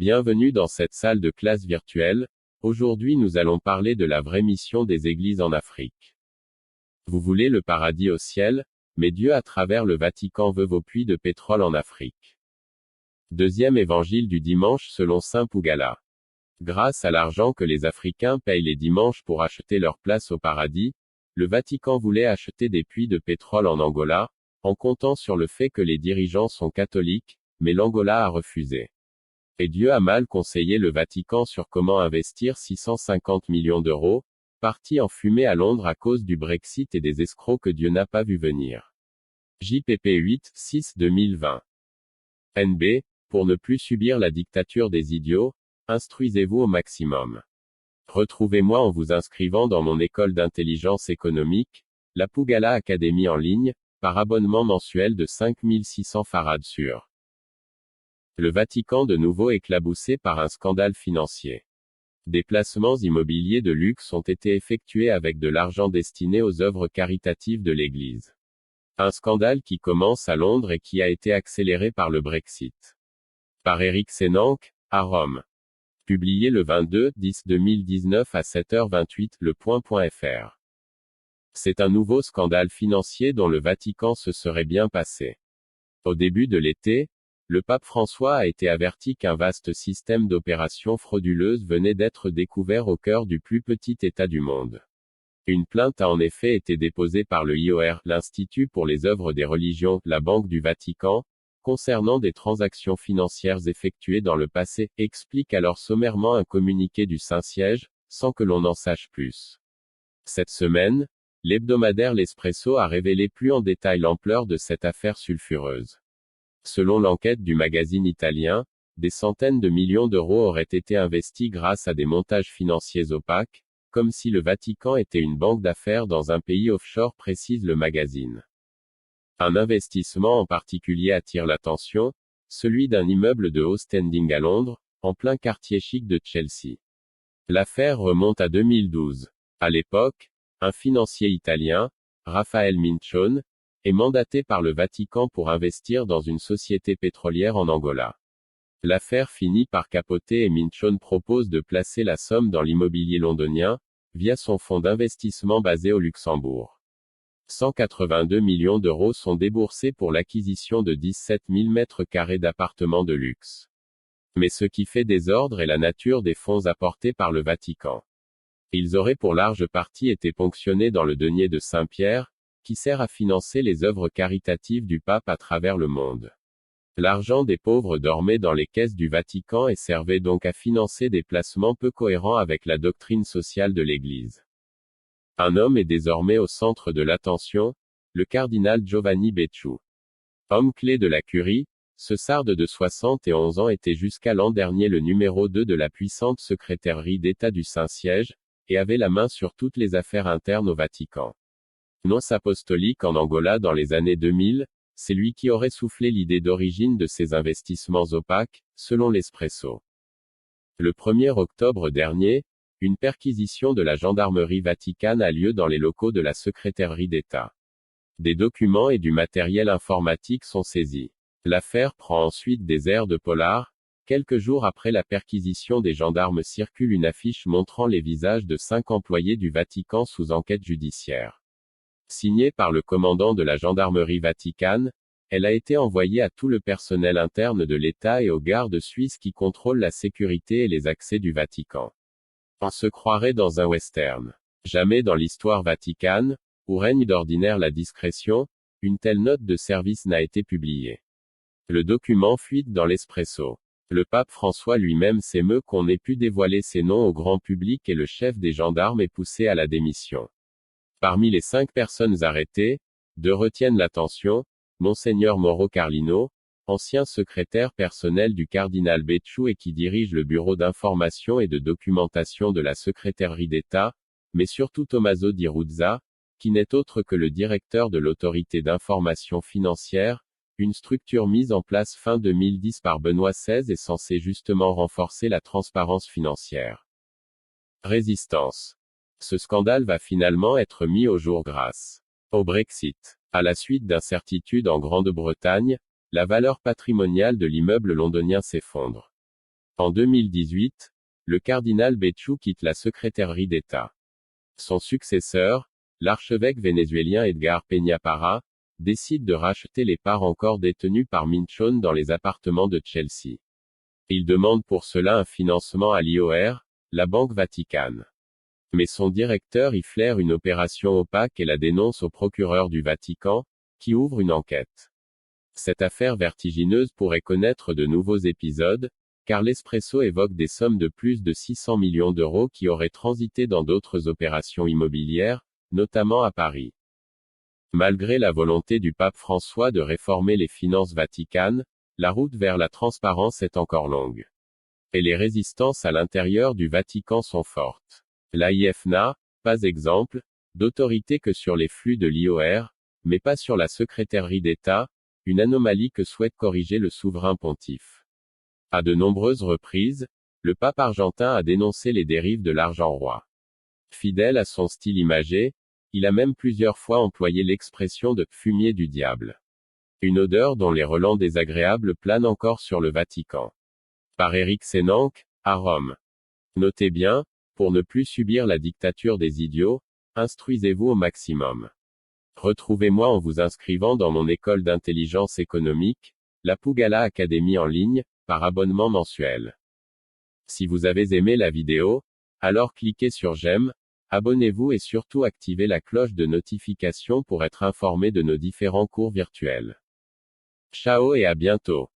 Bienvenue dans cette salle de classe virtuelle. Aujourd'hui nous allons parler de la vraie mission des églises en Afrique. Vous voulez le paradis au ciel, mais Dieu à travers le Vatican veut vos puits de pétrole en Afrique. Deuxième évangile du dimanche selon saint Pougala. Grâce à l'argent que les Africains payent les dimanches pour acheter leur place au paradis, le Vatican voulait acheter des puits de pétrole en Angola, en comptant sur le fait que les dirigeants sont catholiques, mais l'Angola a refusé. Et Dieu a mal conseillé le Vatican sur comment investir 650 millions d'euros, partis en fumée à Londres à cause du Brexit et des escrocs que Dieu n'a pas vu venir. JPP 8-6-2020. NB, pour ne plus subir la dictature des idiots, instruisez-vous au maximum. Retrouvez-moi en vous inscrivant dans mon école d'intelligence économique, la Pougala Academy en ligne, par abonnement mensuel de 5600 farad sur. Le Vatican de nouveau éclaboussé par un scandale financier. Des placements immobiliers de luxe ont été effectués avec de l'argent destiné aux œuvres caritatives de l'Église. Un scandale qui commence à Londres et qui a été accéléré par le Brexit. Par Éric Sénanque, à Rome. Publié le 22-10-2019 à 7h28, le.fr. C'est un nouveau scandale financier dont le Vatican se serait bien passé. Au début de l'été, le pape François a été averti qu'un vaste système d'opérations frauduleuses venait d'être découvert au cœur du plus petit État du monde. Une plainte a en effet été déposée par le IOR, l'Institut pour les œuvres des religions, la Banque du Vatican, concernant des transactions financières effectuées dans le passé, explique alors sommairement un communiqué du Saint-Siège, sans que l'on en sache plus. Cette semaine, l'hebdomadaire L'Espresso a révélé plus en détail l'ampleur de cette affaire sulfureuse. Selon l'enquête du magazine italien, des centaines de millions d'euros auraient été investis grâce à des montages financiers opaques, comme si le Vatican était une banque d'affaires dans un pays offshore, précise le magazine. Un investissement en particulier attire l'attention, celui d'un immeuble de haut standing à Londres, en plein quartier chic de Chelsea. L'affaire remonte à 2012. À l'époque, un financier italien, Raffaele Minchone, est mandaté par le Vatican pour investir dans une société pétrolière en Angola. L'affaire finit par capoter et Minchone propose de placer la somme dans l'immobilier londonien, via son fonds d'investissement basé au Luxembourg. 182 millions d'euros sont déboursés pour l'acquisition de 17 000 mètres carrés d'appartements de luxe. Mais ce qui fait désordre est la nature des fonds apportés par le Vatican. Ils auraient pour large partie été ponctionnés dans le denier de Saint-Pierre, qui sert à financer les œuvres caritatives du pape à travers le monde. L'argent des pauvres dormait dans les caisses du Vatican et servait donc à financer des placements peu cohérents avec la doctrine sociale de l'Église. Un homme est désormais au centre de l'attention, le cardinal Giovanni Becciu. Homme clé de la curie, ce sarde de 71 ans était jusqu'à l'an dernier le numéro 2 de la puissante secrétairerie d'État du Saint-Siège, et avait la main sur toutes les affaires internes au Vatican. Nonce apostolique en Angola dans les années 2000, c'est lui qui aurait soufflé l'idée d'origine de ces investissements opaques, selon l'Espresso. Le 1er octobre dernier, une perquisition de la gendarmerie vaticane a lieu dans les locaux de la secrétairerie d'État. Des documents et du matériel informatique sont saisis. L'affaire prend ensuite des airs de polar. Quelques jours après la perquisition des gendarmes circule une affiche montrant les visages de 5 employés du Vatican sous enquête judiciaire. Signée par le commandant de la gendarmerie vaticane, elle a été envoyée à tout le personnel interne de l'État et aux gardes suisses qui contrôlent la sécurité et les accès du Vatican. On se croirait dans un western. Jamais dans l'histoire vaticane, où règne d'ordinaire la discrétion, une telle note de service n'a été publiée. Le document fuite dans l'Espresso. Le pape François lui-même s'émeut qu'on ait pu dévoiler ses noms au grand public et le chef des gendarmes est poussé à la démission. Parmi les 5 personnes arrêtées, 2 retiennent l'attention, Monseigneur Mauro Carlino, ancien secrétaire personnel du cardinal Becciu et qui dirige le bureau d'information et de documentation de la secrétairerie d'État, mais surtout Tommaso Di Ruzza, qui n'est autre que le directeur de l'autorité d'information financière, une structure mise en place fin 2010 par Benoît XVI et censée justement renforcer la transparence financière. Résistance. Ce scandale va finalement être mis au jour grâce au Brexit. À la suite d'incertitudes en Grande-Bretagne, la valeur patrimoniale de l'immeuble londonien s'effondre. En 2018, le cardinal Béchou quitte la secrétairerie d'État. Son successeur, l'archevêque vénézuélien Edgar Peña Parra, décide de racheter les parts encore détenues par Minchon dans les appartements de Chelsea. Il demande pour cela un financement à l'IOR, la Banque Vaticane. Mais son directeur y flaire une opération opaque et la dénonce au procureur du Vatican, qui ouvre une enquête. Cette affaire vertigineuse pourrait connaître de nouveaux épisodes, car l'Espresso évoque des sommes de plus de 600 millions d'euros qui auraient transité dans d'autres opérations immobilières, notamment à Paris. Malgré la volonté du pape François de réformer les finances vaticanes, la route vers la transparence est encore longue. Et les résistances à l'intérieur du Vatican sont fortes. L'AIF n'a, pas exemple, d'autorité que sur les flux de l'IOR, mais pas sur la secrétairerie d'État, une anomalie que souhaite corriger le souverain pontife. À de nombreuses reprises, le pape argentin a dénoncé les dérives de l'argent roi. Fidèle à son style imagé, il a même plusieurs fois employé l'expression de « fumier du diable ». Une odeur dont les relents désagréables planent encore sur le Vatican. Par Éric Sénanque, à Rome. Notez bien, pour ne plus subir la dictature des idiots, instruisez-vous au maximum. Retrouvez-moi en vous inscrivant dans mon école d'intelligence économique, la Pougala Academy en ligne, par abonnement mensuel. Si vous avez aimé la vidéo, alors cliquez sur j'aime, abonnez-vous et surtout activez la cloche de notification pour être informé de nos différents cours virtuels. Ciao et à bientôt.